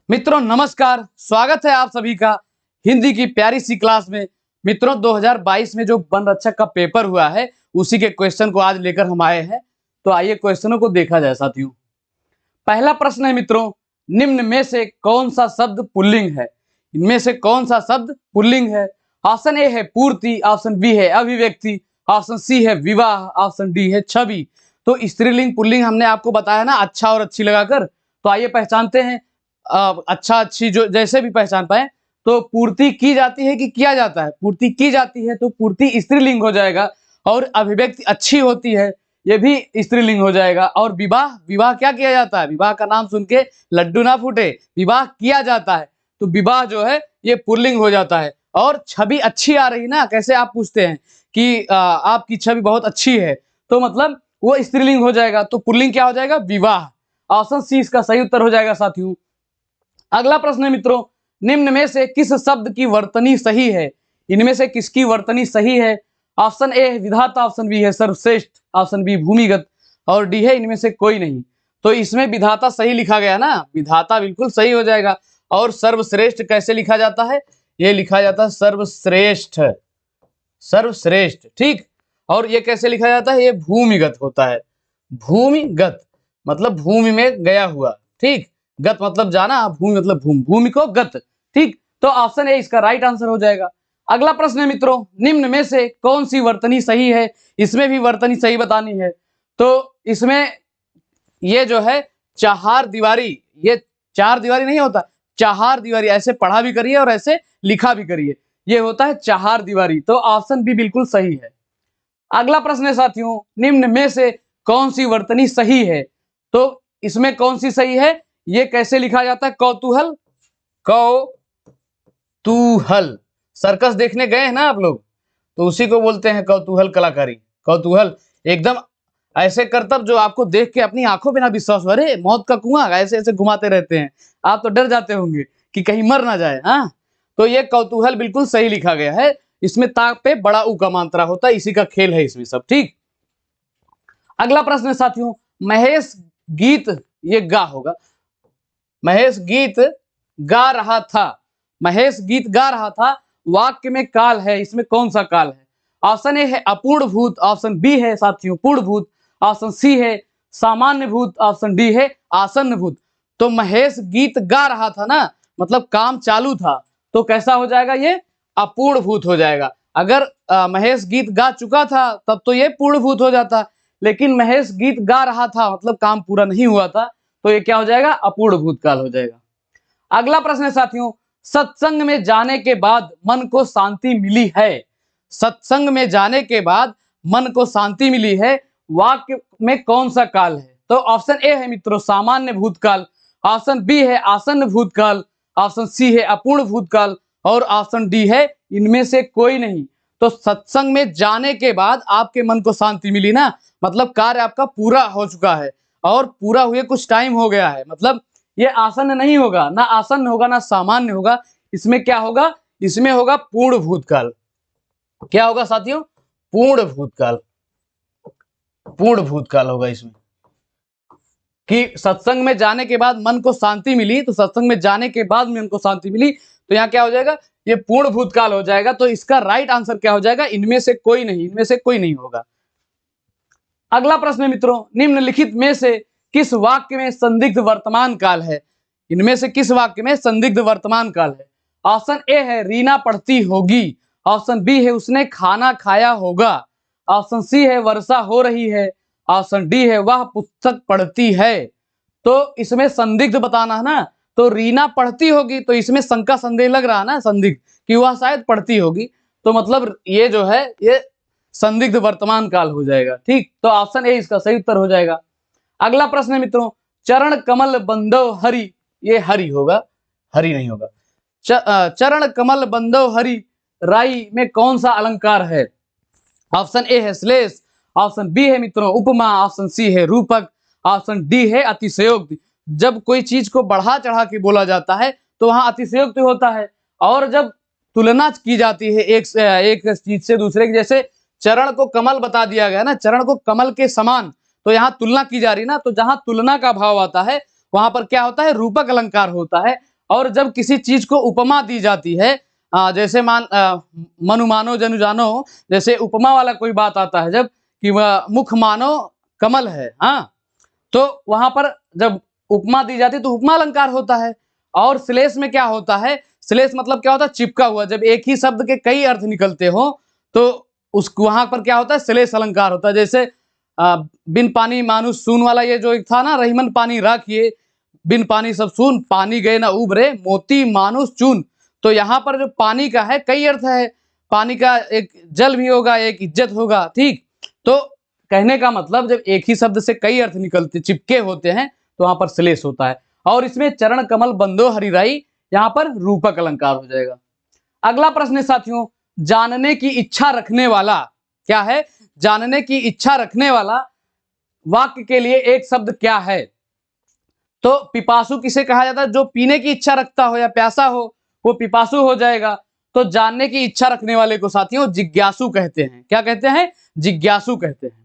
मित्रों नमस्कार, स्वागत है आप सभी का हिंदी की प्यारी सी क्लास में। मित्रों 2022 में जो वन रक्षक का पेपर हुआ है उसी के क्वेश्चन को आज लेकर हम आए हैं। तो आइए क्वेश्चनों को देखा जाए साथियों। पहला प्रश्न है मित्रों, निम्न में से कौन सा शब्द पुल्लिंग है? इनमें से कौन सा शब्द पुल्लिंग है? ऑप्शन ए है पूर्ति, ऑप्शन बी है अभिव्यक्ति, ऑप्शन सी है विवाह, ऑप्शन डी है छवि। तो स्त्रीलिंग पुल्लिंग हमने आपको बताया ना, अच्छा और अच्छी लगाकर। तो आइए पहचानते हैं। अच्छा अच्छी जो जैसे भी पहचान पाए। तो पूर्ति की जाती है कि किया जाता है? पूर्ति की जाती है तो पूर्ति स्त्रीलिंग हो जाएगा। और अभिव्यक्ति अच्छी होती है, ये भी स्त्रीलिंग हो जाएगा। और विवाह, विवाह क्या किया जाता है? विवाह का नाम सुन के लड्डू ना फूटे, विवाह किया जाता है तो विवाह जो है ये पुल्लिंग हो जाता है। और छवि अच्छी आ रही ना, कैसे आप पूछते हैं कि आपकी छवि बहुत अच्छी है, तो मतलब वो स्त्रीलिंग हो जाएगा। तो पुल्लिंग क्या हो जाएगा? विवाह। ऑप्शन सी इसका सही उत्तर हो जाएगा साथियों। अगला प्रश्न है मित्रों, निम्न में से किस शब्द की वर्तनी सही है? इनमें से किसकी वर्तनी सही है? ऑप्शन ए है विधाता, ऑप्शन बी है सर्वश्रेष्ठ, ऑप्शन बी भूमिगत, और डी है इनमें से कोई नहीं। तो इसमें विधाता सही लिखा गया ना, विधाता बिल्कुल सही हो जाएगा। और सर्वश्रेष्ठ कैसे लिखा जाता है? ये लिखा जाता है सर्वश्रेष्ठ, सर्वश्रेष्ठ, ठीक। और ये कैसे लिखा जाता है? ये भूमिगत होता है, भूमिगत मतलब भूमि में गया हुआ, ठीक। गत मतलब जाना, भूमि मतलब भूमि, भूमि को गत, ठीक। तो ऑप्शन ए इसका राइट आंसर हो जाएगा। अगला प्रश्न है मित्रों, निम्न में से कौन सी वर्तनी सही है? इसमें भी वर्तनी सही बतानी है। तो इसमें ये जो है चार दीवारी, ये चार दीवारी नहीं होता, चार दीवारी, ऐसे पढ़ा भी करिए और ऐसे लिखा भी करिए, ये होता है चार दीवारी। तो ऑप्शन बी बिल्कुल सही है। अगला प्रश्न है साथियों, निम्न में से कौन सी वर्तनी सही है? तो इसमें कौन सी सही है? ये कैसे लिखा जाता है? कौतूहल, कौतूहल। सर्कस देखने गए हैं ना आप लोग, तो उसी को बोलते हैं कौतूहल कलाकारी। कौतूहल एकदम ऐसे करतब जो आपको देख के अपनी आंखों पे ना विश्वास हो, अरे मौत का कुआं, ऐसे ऐसे घुमाते रहते हैं। आप तो डर जाते होंगे कि कहीं मर ना जाए। हाँ, तो ये कौतूहल बिल्कुल सही लिखा गया है। इसमें ता पे बड़ा ऊ का मात्रा होता है, इसी का खेल है इसमें सब, ठीक। अगला प्रश्न है साथियों, महेश गीत, ये गा होगा, महेश गीत गा रहा था, महेश गीत गा रहा था, वाक्य में काल है, इसमें कौन सा काल है? ऑप्शन ए है अपूर्ण भूत, ऑप्शन बी है साथियों पूर्ण भूत, ऑप्शन सी है सामान्य भूत, ऑप्शन डी है आसन्न भूत। तो महेश गीत गा रहा था ना, मतलब काम चालू था, तो कैसा हो जाएगा? ये अपूर्ण भूत हो जाएगा। अगर महेश गीत गा चुका था तब तो ये पूर्ण भूत हो जाता, लेकिन महेश गीत गा रहा था मतलब काम पूरा नहीं हुआ था, तो ये क्या हो जाएगा? अपूर्ण भूतकाल हो जाएगा। अगला प्रश्न है साथियों, सत्संग में जाने के बाद मन को शांति मिली है, सत्संग में जाने के बाद मन को शांति मिली है, वाक्य में कौन सा काल है? तो ऑप्शन ए है मित्रों सामान्य भूतकाल, ऑप्शन बी है आसन्न भूतकाल, ऑप्शन सी है अपूर्ण भूतकाल, और ऑप्शन डी है इनमें से कोई नहीं। तो सत्संग में जाने के बाद आपके मन को शांति मिली ना, मतलब कार्य आपका पूरा हो चुका है, और पूरा हुए कुछ टाइम हो गया है, मतलब ये आसन्न नहीं होगा, ना आसन्न होगा ना सामान्य होगा, इसमें क्या होगा? इसमें होगा पूर्ण भूतकाल। क्या होगा साथियों? पूर्ण भूतकाल, पूर्ण भूतकाल होगा इसमें। कि सत्संग में जाने के बाद मन को शांति मिली, तो सत्संग में जाने के बाद मन को शांति मिली, तो यहाँ क्या हो जाएगा? ये पूर्ण भूतकाल हो जाएगा। तो इसका राइट आंसर क्या हो जाएगा? इनमें से कोई नहीं, इनमें से कोई नहीं होगा। अगला प्रश्न मित्रों, निम्नलिखित में से किस वाक्य में संदिग्ध वर्तमान काल है? इनमें से किस वाक्य में संदिग्ध वर्तमान काल है? ऑप्शन ए है रीना पढ़ती होगी, ऑप्शन बी है उसने खाना खाया होगा, ऑप्शन सी है वर्षा हो रही है, ऑप्शन डी है वह पुस्तक पढ़ती है। तो इसमें संदिग्ध बताना है ना, तो रीना पढ़ती होगी, तो इसमें शंका संदेह लग रहा है ना, संदिग्ध कि वह शायद पढ़ती होगी, तो मतलब ये जो है ये संदिग्ध वर्तमान काल हो जाएगा, ठीक। तो ऑप्शन ए इसका सही उत्तर हो जाएगा। अगला प्रश्न है मित्रों, चरण कमल बंदव हरि, ये हरि होगा, हरि नहीं होगा। चरण कमल बंदव हरि राई में कौन सा अलंकार है? ऑप्शन ए है श्लेष, ऑप्शन बी है मित्रों उपमा, ऑप्शन सी है रूपक, ऑप्शन डी है अतिशयोक्ति। जब कोई चीज को बढ़ा चढ़ा के बोला जाता है तो वहां अतिशयोक्ति होता है, और जब तुलना की जाती है एक चीज से दूसरे की, जैसे चरण को कमल बता दिया गया ना, चरण को कमल के समान, तो यहाँ तुलना की जा रही ना, तो जहां तुलना का भाव आता है वहां पर क्या होता है? रूपक अलंकार होता है। और जब किसी चीज को उपमा दी जाती है, जैसे मनु मानो जनु जानो, जैसे उपमा वाला कोई बात आता है जब, कि वह मुख मानो कमल है, हाँ, तो वहां पर जब उपमा दी जाती है तो उपमा अलंकार होता है। और श्लेष में क्या होता है, श्लेष मतलब क्या होता है, चिपका हुआ। जब एक ही शब्द के कई अर्थ निकलते हो तो उस वहां पर क्या होता है, श्लेष अलंकार होता है। जैसे बिन पानी मानुष सून वाला ये जो एक था ना, रहीमन पानी राखिए बिन पानी सब सून, पानी गए ना उबरे मोती मानुष चून। तो यहाँ पर जो पानी का है कई अर्थ है, पानी का एक जल भी होगा, एक इज्जत होगा, ठीक। तो कहने का मतलब जब एक ही शब्द से कई अर्थ निकलते चिपके होते हैं तो वहां पर श्लेष होता है। और इसमें चरण कमल बंदो हरिराई, यहाँ पर रूपक अलंकार हो जाएगा। अगला प्रश्न है साथियों, जानने की इच्छा रखने वाला क्या है, जानने की इच्छा रखने वाला वाक्य के लिए एक शब्द क्या है। तो पिपासु किसे कहा जाता है, जो पीने की इच्छा रखता हो या प्यासा हो वो पिपासु हो जाएगा। तो जानने की इच्छा रखने वाले को साथियों जिज्ञासु कहते हैं। क्या कहते हैं, जिज्ञासु कहते हैं।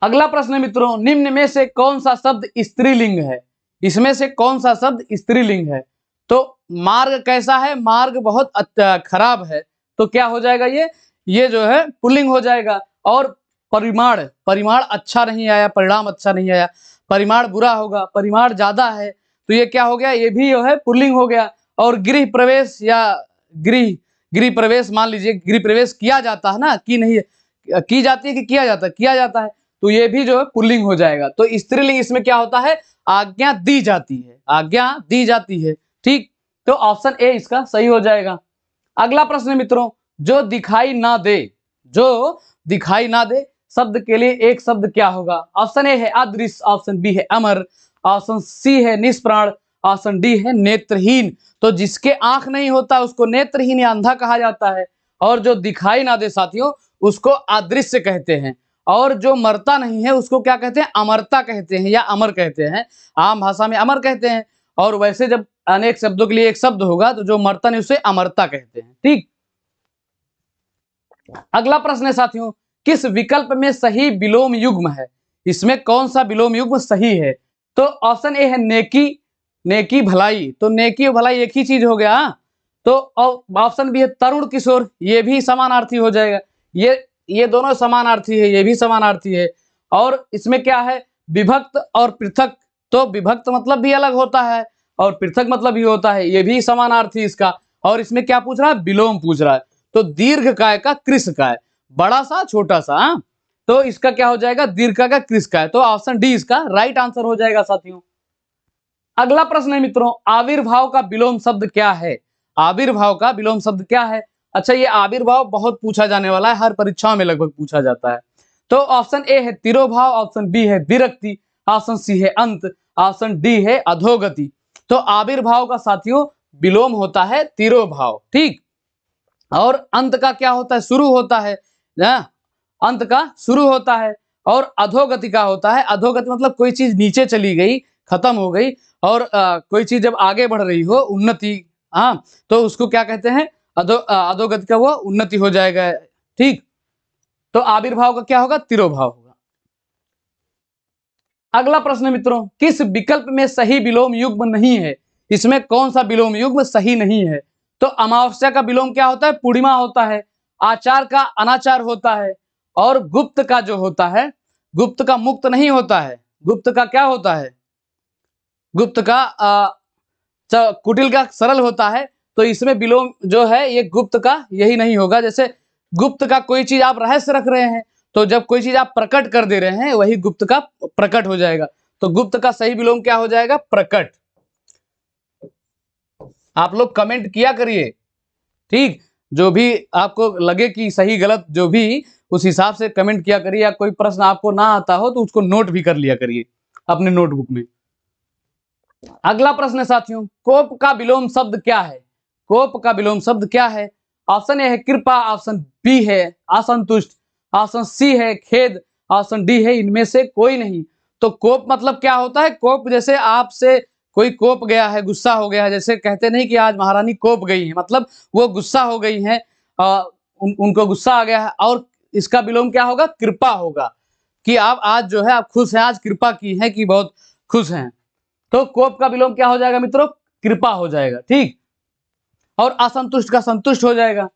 अगला प्रश्न मित्रों, निम्न में से कौन सा शब्द स्त्रीलिंग है, इसमें से कौन सा शब्द स्त्रीलिंग है। तो मार्ग कैसा है, मार्ग बहुत खराब है, तो क्या हो जाएगा, ये जो है पुल्लिंग हो जाएगा। और परिमाण, परिमाण अच्छा नहीं आया, परिणाम अच्छा नहीं आया, परिमाण बुरा होगा, परिमाण ज्यादा है, तो ये क्या हो गया, ये भी जो है पुल्लिंग हो गया। और गृह प्रवेश या गृह प्रवेश, मान लीजिए गृह प्रवेश किया जाता है ना, कि नहीं की जाती है कि किया जाता है, किया जाता है, तो ये भी जो है पुल्लिंग हो जाएगा। तो स्त्रीलिंग इसमें क्या होता है, आज्ञा दी जाती है, आज्ञा दी जाती है, ठीक। तो ऑप्शन ए इसका सही हो जाएगा। अगला प्रश्न मित्रों, जो दिखाई ना दे, जो दिखाई ना दे शब्द के लिए एक शब्द क्या होगा। ऑप्शन ए है अदृश्य, ऑप्शन बी है अमर, ऑप्शन सी है निष्प्राण, ऑप्शन डी है नेत्रहीन। तो जिसके आंख नहीं होता उसको नेत्रहीन या अंधा कहा जाता है, और जो दिखाई ना दे साथियों उसको अदृश्य कहते हैं, और जो मरता नहीं है उसको क्या कहते हैं, अमरता कहते हैं या अमर कहते हैं। आम भाषा में अमर कहते हैं, और वैसे जब अनेक शब्दों के लिए एक शब्द होगा तो जो मरता नहीं उसे अमरता कहते हैं, ठीक। अगला प्रश्न है साथियों, किस विकल्प में सही विलोम युग्म है, इसमें कौन सा विलोम युग्म सही है। तो ऑप्शन ए है नेकी, नेकी भलाई, तो नेकी और भलाई एक ही चीज हो गया। तो ऑप्शन बी है तरुण किशोर, ये भी समानार्थी हो जाएगा, ये दोनों समानार्थी है, ये भी समानार्थी है। और इसमें क्या है, विभक्त और पृथक, तो विभक्त मतलब भी अलग होता है और पृथक मतलब भी होता है, ये भी समानार्थी इसका। और इसमें क्या पूछ रहा है, विलोम पूछ रहा है। तो दीर्घ काय का कृष काय, बड़ा सा छोटा सा, तो इसका क्या हो जाएगा, दीर्घ का कृष काय। तो ऑप्शन डी इसका राइट आंसर हो जाएगा साथियों। अगला प्रश्न है मित्रों, आविर्भाव का विलोम शब्द क्या है, आविर्भाव का विलोम शब्द क्या है। अच्छा, ये आविर्भाव बहुत पूछा जाने वाला है, हर परीक्षाओं में लगभग पूछा जाता है। तो ऑप्शन ए है तिरोभाव, ऑप्शन बी है विरक्ति, ऑप्शन सी है अंत, ऑप्शन डी है अधोगति। तो आविर्भाव का साथियों विलोम होता है तिरोभाव, ठीक। और अंत का क्या होता है, शुरू होता है ना, अंत का शुरू होता है। और अधोगति का होता है, अधोगति मतलब कोई चीज नीचे चली गई, खत्म हो गई, और कोई चीज जब आगे बढ़ रही हो, उन्नति, हाँ, तो उसको क्या कहते हैं, अधोगति का वो उन्नति हो जाएगा, ठीक। तो आविर्भाव का क्या होगा, तिरोभाव होगा। अगला प्रश्न मित्रों, किस विकल्प में सही विलोम युग्म नहीं है, इसमें कौन सा विलोम युग्म सही नहीं है। तो अमावस्या का विलोम क्या होता है, पूर्णिमा होता है, आचार का अनाचार होता है, और गुप्त का जो होता है, गुप्त का मुक्त नहीं होता है, गुप्त का क्या होता है, गुप्त का कुटिल का सरल होता है। तो इसमें विलोम जो है ये गुप्त का यही नहीं होगा। जैसे गुप्त का कोई चीज आप रहस्य रख रहे हैं, तो जब कोई चीज आप प्रकट कर दे रहे हैं वही गुप्त का प्रकट हो जाएगा। तो गुप्त का सही विलोम क्या हो जाएगा, प्रकट। आप लोग कमेंट किया करिए, ठीक, जो भी आपको लगे कि सही गलत जो भी, उस हिसाब से कमेंट किया करिए। या कोई प्रश्न आपको ना आता हो तो उसको नोट भी कर लिया करिए अपने नोटबुक में। अगला प्रश्न है साथियों, कोप का विलोम शब्द क्या है, कोप का विलोम शब्द क्या है। ऑप्शन ए है कृपा, ऑप्शन बी है असंतुष्ट, ऑप्शन सी है खेद, ऑप्शन डी है इनमें से कोई नहीं। तो कोप मतलब क्या होता है, कोप जैसे आपसे कोई कोप गया है, गुस्सा हो गया है, जैसे कहते नहीं कि आज महारानी कोप गई है, मतलब वो गुस्सा हो गई है, उनको गुस्सा आ गया है। और इसका विलोम क्या होगा, कृपा होगा, कि आप आज जो है आप खुश हैं, आज कृपा की है कि बहुत खुश हैं। तो कोप का विलोम क्या हो जाएगा मित्रों? कृपा हो जाएगा। ठीक, और असंतुष्ट का संतुष्ट हो जाएगा।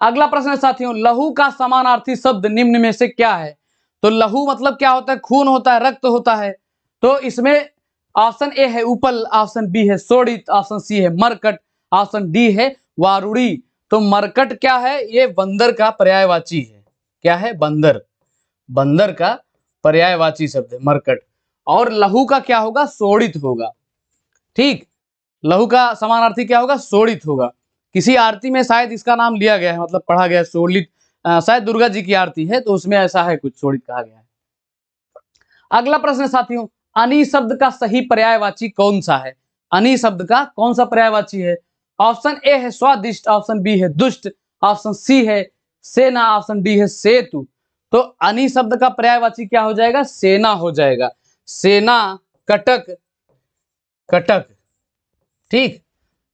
अगला प्रश्न है साथियों, लहू का समानार्थी शब्द निम्न में से क्या है? तो लहू मतलब क्या होता है? खून होता है, रक्त होता है। तो इसमें ऑप्शन ए है उपल, ऑप्शन बी है शोणित, ऑप्शन सी है मरकट, ऑप्शन डी है वारुणी। तो मरकट क्या है? ये बंदर का पर्यायवाची है। क्या है? बंदर। बंदर का पर्यायवाची शब्द है मरकट। और लहू का क्या होगा? शोणित होगा। ठीक, लहू का समानार्थी क्या होगा? शोणित होगा। किसी आरती में शायद इसका नाम लिया गया है, मतलब पढ़ा गया है शोणित। शायद दुर्गा जी की आरती है तो उसमें ऐसा है, कुछ शोणित कहा गया है। अगला प्रश्न साथियों, अनि शब्द का सही पर्यायवाची कौन सा है? अनि शब्द का कौन सा पर्यायवाची है? ऑप्शन ए है स्वादिष्ट, ऑप्शन बी है दुष्ट, ऑप्शन सी है सेना, ऑप्शन डी है सेतु। तो अनि शब्द का पर्यायवाची क्या हो जाएगा? सेना हो जाएगा। सेना, कटक, कटक। ठीक,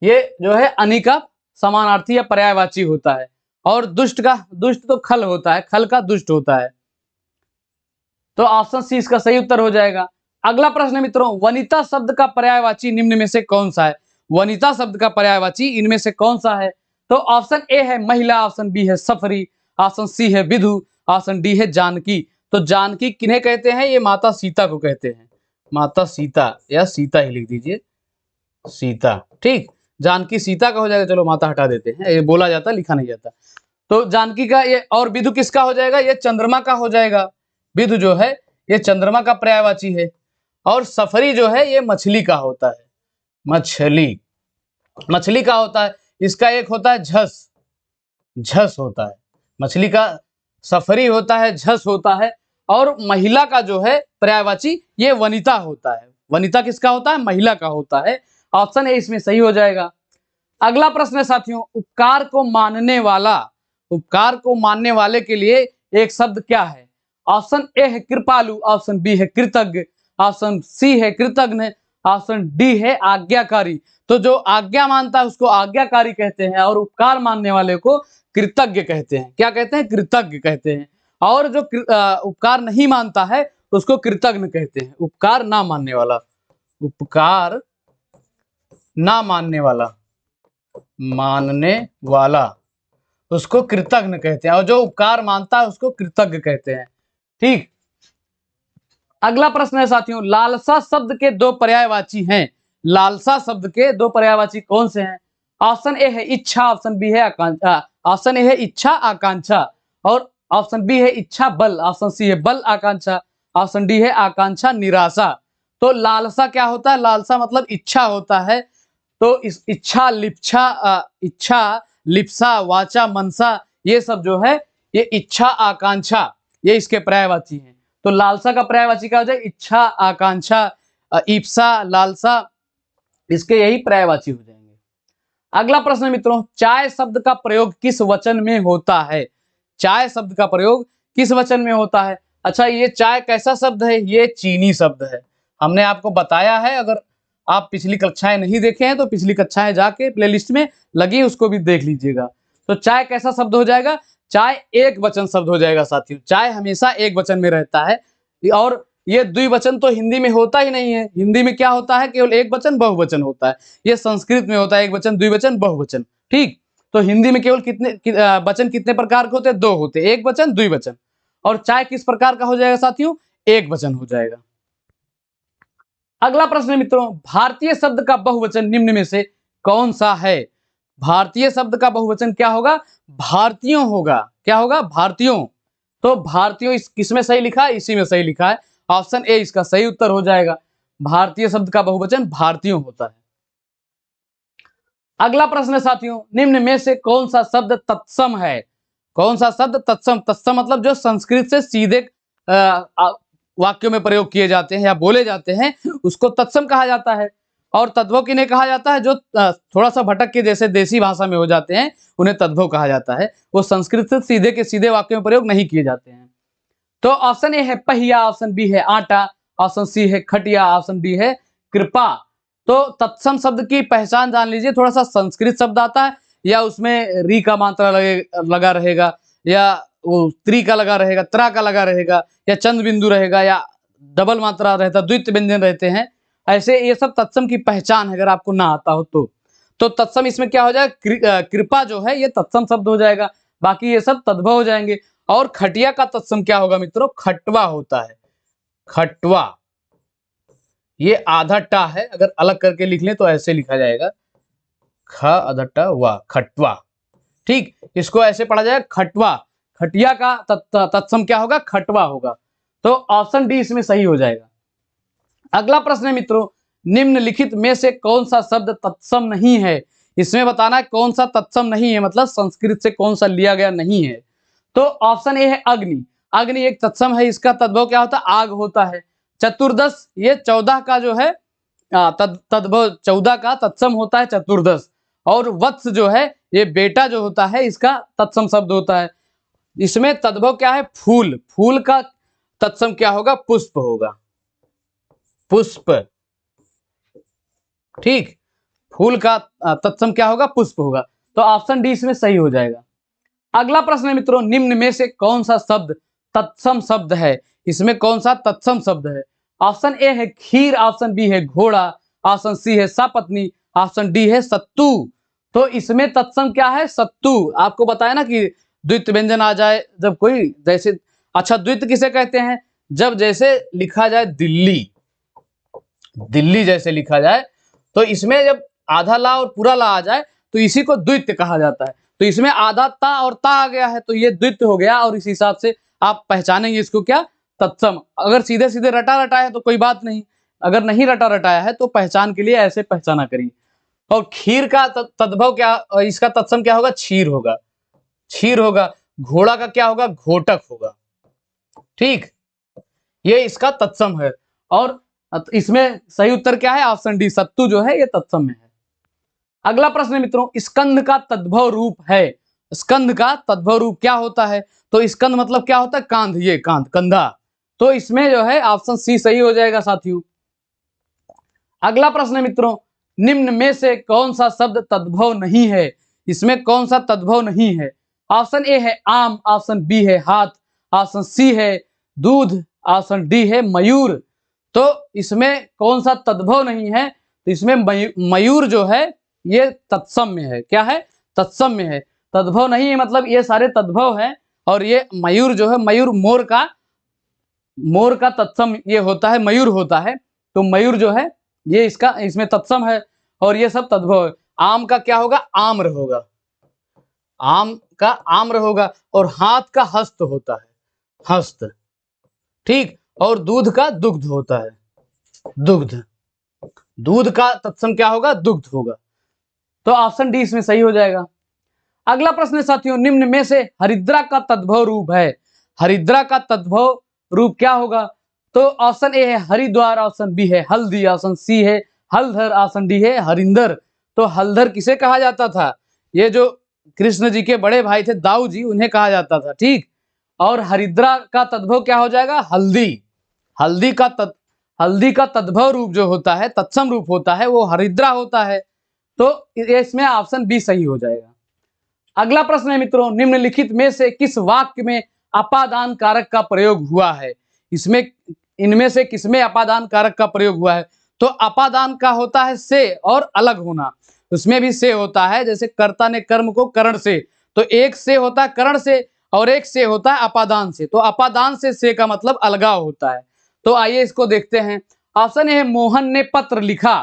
ये जो है अनि का समानार्थी या पर्यायवाची होता है। और दुष्ट का, दुष्ट तो खल होता है, खल का दुष्ट होता है। तो ऑप्शन सी इसका सही उत्तर हो जाएगा। अगला प्रश्न मित्रों, वनिता शब्द का पर्यायवाची निम्न में से कौन सा है? वनिता शब्द का पर्यायवाची इनमें से कौन सा है? तो ऑप्शन ए है महिला, ऑप्शन बी है सफरी, ऑप्शन सी है विधु, ऑप्शन डी है जानकी। तो जानकी किन्हें कहते हैं? ये माता सीता को कहते हैं। माता सीता, या सीता ही लिख दीजिए, सीता। ठीक, जानकी सीता का हो जाएगा। चलो माता हटा देते हैं, ये बोला जाता, लिखा नहीं जाता। तो जानकी का ये, और विधु किसका हो जाएगा? ये चंद्रमा का हो जाएगा। विधु जो है ये चंद्रमा का पर्यायवाची है। और सफरी जो है ये मछली का होता है। मछली, मछली का होता है। इसका एक होता है झस, झस होता है मछली का। सफरी होता है, झस होता है। और महिला का जो है पर्यायवाची ये वनिता होता है। वनिता किसका होता है? महिला का होता है। ऑप्शन ए इसमें सही हो जाएगा। अगला प्रश्न है साथियों, उपकार को मानने वाला, उपकार को मानने वाले के लिए एक शब्द क्या है? ऑप्शन ए है कृपालु, ऑप्शन बी है कृतज्ञ, ऑप्शन सी है कृतज्ञ, ऑप्शन डी है आज्ञाकारी। तो जो आज्ञा मानता है उसको आज्ञाकारी कहते हैं, और उपकार मानने वाले को कृतज्ञ कहते हैं। क्या कहते हैं? कृतज्ञ कहते हैं। और जो उपकार नहीं मानता है उसको कृतज्ञ कहते हैं। उपकार ना मानने वाला, उपकार ना मानने वाला, मानने वाला उसको कृतज्ञ कहते हैं, और जो उपकार मानता है उसको कृतज्ञ कहते हैं। ठीक, अगला प्रश्न है साथियों, लालसा शब्द के दो पर्यायवाची हैं। लालसा शब्द के दो पर्यायवाची कौन से हैं? ऑप्शन ए है इच्छा, ऑप्शन बी है आकांक्षा, ऑप्शन ए है इच्छा आकांक्षा, और ऑप्शन बी है इच्छा बल, ऑप्शन सी है बल आकांक्षा, ऑप्शन डी है आकांक्षा निराशा। तो लालसा क्या होता है? लालसा मतलब इच्छा होता है। तो इस इच्छा, लिप्सा, इच्छा, लिप्सा, वाचा, मनसा, ये सब जो है ये इच्छा आकांक्षा, ये इसके पर्यायवाची हैं। तो लालसा का पर्यायवाची क्या हो जाए? इच्छा, आकांक्षा, ईप्सा, लालसा, इसके यही पर्यायवाची हो जाएंगे। अगला प्रश्न मित्रों, चाय शब्द का प्रयोग किस वचन में होता है? चाय शब्द का प्रयोग किस वचन में होता है? अच्छा, ये चाय कैसा शब्द है? ये चीनी शब्द है। हमने आपको बताया है। अगर आप पिछली कक्षाएं नहीं देखे हैं तो पिछली कक्षाएं जाके प्लेलिस्ट में लगी उसको भी देख लीजिएगा। तो चाय कैसा शब्द हो जाएगा? चाय एक वचन शब्द हो जाएगा साथियों। चाय हमेशा एक वचन में रहता है। और ये द्विवचन तो हिंदी में होता ही नहीं है। हिंदी में क्या होता है? केवल एक वचन बहुवचन होता है। ये संस्कृत में होता है एक वचन, द्विवचन, बहुवचन। ठीक, तो हिंदी में केवल वचन कितने प्रकार के होते हैं? दो होते हैं, एक वचन, द्विवचन। और चाय किस प्रकार का हो जाएगा साथियों? एक वचन हो जाएगा। अगला प्रश्न मित्रों, भारतीय शब्द का बहुवचन निम्न में से कौन सा है? भारतीय शब्द का बहुवचन क्या होगा? भारतीयों होगा। क्या होगा? भारतीयों। तो भारतीयों इस किसमें सही लिखा है? इसी में सही लिखा है। ऑप्शन ए इसका सही उत्तर हो जाएगा। भारतीय शब्द का बहुवचन भारतीयों होता है। अगला प्रश्न साथियों, निम्न में से कौन सा शब्द तत्सम है? कौन सा शब्द तत्सम? तत्सम मतलब जो संस्कृत से सीधे वाक्यों में प्रयोग किए जाते हैं या बोले जाते हैं उसको तत्सम कहा जाता है। और तद्भव किन्हें कहा जाता है? जो थोड़ा सा भटक के जैसे देसी भाषा में हो जाते हैं उन्हें तद्भव कहा जाता है। वो संस्कृत से सीधे के सीधे वाक्यों में प्रयोग नहीं किए जाते हैं। तो ऑप्शन ए है पहिया, ऑप्शन बी है आटा, ऑप्शन सी है खटिया, ऑप्शन डी है कृपा। तो तत्सम शब्द की पहचान जान लीजिए। थोड़ा सा संस्कृत शब्द आता है, या उसमें री का मात्रा लगा रहेगा, या वो त्रि का लगा रहेगा, त्रा का लगा रहेगा, या चंद बिंदु रहेगा, या डबल मात्रा रहता, द्वितीय व्यंजन रहते हैं। ऐसे ये सब तत्सम की पहचान है, अगर आपको ना आता हो तो तत्सम इसमें क्या हो जाएगा, कृपा जो है ये तत्सम शब्द हो जाएगा, बाकी ये सब तद्भव हो जाएंगे। और खटिया का तत्सम क्या होगा मित्रों, खटवा होता है, खटवा। ये आधा टा है, अगर अलग करके लिख लें तो ऐसे लिखा जाएगा, ख आधा टा वा, खटवा। ठीक, इसको ऐसे पढ़ा जाएगा खटवा। खटिया का तत्सम क्या होगा, खटवा होगा। तो ऑप्शन डी इसमें सही हो जाएगा। अगला प्रश्न है मित्रों, निम्नलिखित में से कौन सा शब्द तत्सम नहीं है। इसमें बताना है कौन सा तत्सम नहीं है, मतलब संस्कृत से कौन सा लिया गया नहीं है। तो ऑप्शन ए है अग्नि। अग्नि एक तत्सम है, इसका तद्भव क्या होता है, आग होता है। चतुर्दश, ये 14 का जो है तद्भव 14 का तत्सम होता है चतुर्दश। और वत्स जो है ये बेटा जो होता है, इसका तत्सम शब्द होता है। इसमें तद्भव क्या है, फूल। फूल का तत्सम क्या होगा, पुष्प होगा, पुष्प। ठीक, फूल का तत्सम क्या होगा, पुष्प होगा। तो ऑप्शन डी इसमें सही हो जाएगा। अगला प्रश्न है मित्रों, निम्न में से कौन सा शब्द तत्सम शब्द है। इसमें कौन सा तत्सम शब्द है। ऑप्शन ए है खीर, ऑप्शन बी है घोड़ा, ऑप्शन सी है सपत्नी, ऑप्शन डी है सत्तू। तो इसमें तत्सम क्या है, सत्तू। आपको बताया ना कि द्वित्व व्यंजन आ जाए जब कोई, जैसे अच्छा द्वित्व किसे कहते हैं, जब जैसे लिखा जाए दिल्ली, दिल्ली जैसे लिखा जाए, तो इसमें जब आधा ला और पूरा ला आ जाए तो इसी को द्वित्व कहा जाता है। तो इसमें आधा ता और ता आ गया है तो ये द्वित्व हो गया, और इस हिसाब से आप पहचानेंगे इसको क्या, तत्सम। अगर सीधे सीधे रटा रटाया तो कोई बात नहीं, अगर नहीं रटा रटाया है तो पहचान के लिए ऐसे पहचाना करिए। और खीर का तद्भव क्या, इसका तत्सम क्या होगा, क्षीर होगा, क्षीर होगा। घोड़ा का क्या होगा, घोटक होगा। ठीक, ये इसका तत्सम है। और इसमें सही उत्तर क्या है, ऑप्शन डी सत्तू जो है ये तत्सम में है। अगला प्रश्न मित्रों, स्कंद का तद्भव रूप है। स्कंद का तद्भव रूप क्या होता है। तो स्कंद मतलब क्या होता है, कांध, ये कांध, कंधा। तो इसमें जो है ऑप्शन सी सही हो जाएगा साथियों। अगला प्रश्न मित्रों, निम्न में से कौन सा शब्द तद्भव नहीं है। इसमें कौन सा तद्भव नहीं है। ऑप्शन ए है आम, ऑप्शन बी है हाथ, ऑप्शन सी है दूध, ऑप्शन डी है मयूर। तो इसमें कौन सा तद्भव नहीं है, तो इसमें मयूर जो है ये तत्सम में है। क्या है, तत्सम में है, तद्भव नहीं है, मतलब ये सारे तद्भव है। और ये मयूर जो है, मयूर मोर का तत्सम ये होता है, मयूर होता है। तो मयूर जो है ये इसका इसमें तत्सम है, और ये सब तद्भव है। आम का क्या होगा, आम्र होगा, आम का आम्र होगा। और हाथ का हस्त होता है, हस्त। ठीक, और दूध का दुग्ध होता है, दुग्ध। दूध का तत्सम क्या होगा, दुग्ध होगा। तो ऑप्शन डी इसमें सही हो जाएगा। अगला प्रश्न है साथियों, निम्न में से हरिद्रा का तद्भव रूप है। हरिद्रा का तद्भव रूप क्या होगा। तो ऑप्शन ए है हरिद्वार, ऑप्शन बी है हल्दी, ऑप्शन सी है हलधर, ऑप्शन डी है हरिंदर। तो हलधर किसे कहा जाता था, ये जो कृष्ण जी के बड़े भाई थे दाऊ जी, उन्हें कहा जाता था। ठीक, और हरिद्रा का तद्भव क्या हो जाएगा, हल्दी। हल्दी का तद्भव रूप जो होता है, तत्सम रूप होता है, वो हरिद्रा होता है। तो इसमें ऑप्शन बी सही हो जाएगा। अगला प्रश्न है मित्रों, निम्नलिखित में से किस वाक्य में अपादान कारक का प्रयोग हुआ है। इसमें इनमें से किसमें अपादान कारक का प्रयोग हुआ है। तो अपादान का होता है से और अलग होना, उसमें भी से होता है। जैसे कर्ता ने कर्म को करण से, तो एक से होता है करण से और एक से होता है अपादान से। तो अपादान से का मतलब अलगाव होता है। तो आइए इसको देखते हैं। ऑप्शन ए है मोहन ने पत्र लिखा।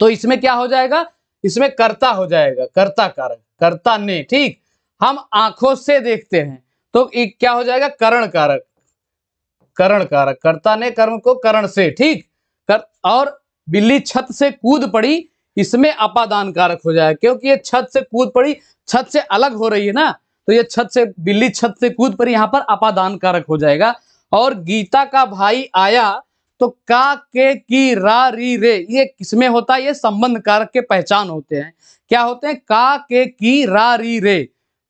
तो इसमें क्या हो जाएगा, इसमें कर्ता हो जाएगा, कर्ता कारक, कर्ता ने। ठीक, हम आंखों से देखते हैं तो क्या हो जाएगा, करण कारक, करण कारक। कर्ता ने कर्म को करण से। ठीक, और बिल्ली छत से कूद पड़ी, इसमें अपादान कारक हो जाएगा, क्योंकि ये छत से कूद पड़ी, छत से अलग हो रही है ना। तो ये छत से, बिल्ली छत से कूद पड़ी, यहां पर अपादान कारक हो जाएगा। और गीता का भाई आया, तो का के की रा री रे, ये किसमें होता है, ये संबंध कारक के पहचान होते हैं। क्या होते हैं, का के की रा री रे।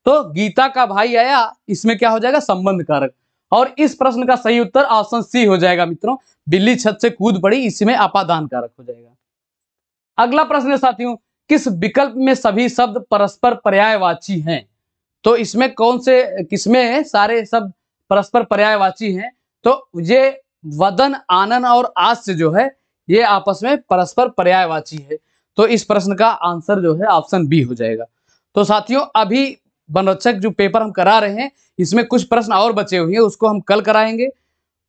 तो गीता का भाई आया, इसमें क्या हो जाएगा, संबंध कारक। और इस प्रश्न का सही उत्तर ऑप्शन सी हो जाएगा मित्रों, बिल्ली छत से कूद पड़ी, इसमें अपादान कारक हो जाएगा। अगला प्रश्न है साथियों, किस विकल्प में सभी शब्द परस्पर पर्यायवाची हैं। तो इसमें कौन से, किसमें सारे शब्द परस्पर पर्यायवाची हैं। तो ये वदन, आनन और आस्य जो है, ये आपस में परस्पर पर्यायवाची है। तो इस प्रश्न का आंसर जो है ऑप्शन बी हो जाएगा। तो साथियों, अभी वनरक्षक जो पेपर हम करा रहे हैं, इसमें कुछ प्रश्न और बचे हुए हैं, उसको हम कल कराएंगे।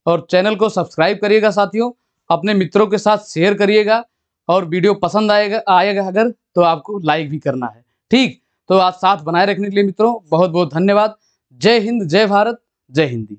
और चैनल को सब्सक्राइब करिएगा साथियों, अपने मित्रों के साथ शेयर करिएगा, और वीडियो पसंद आएगा अगर तो आपको लाइक भी करना है। ठीक, तो आज साथ बनाए रखने के लिए मित्रों बहुत बहुत धन्यवाद। जय हिंद, जय भारत, जय हिंदी।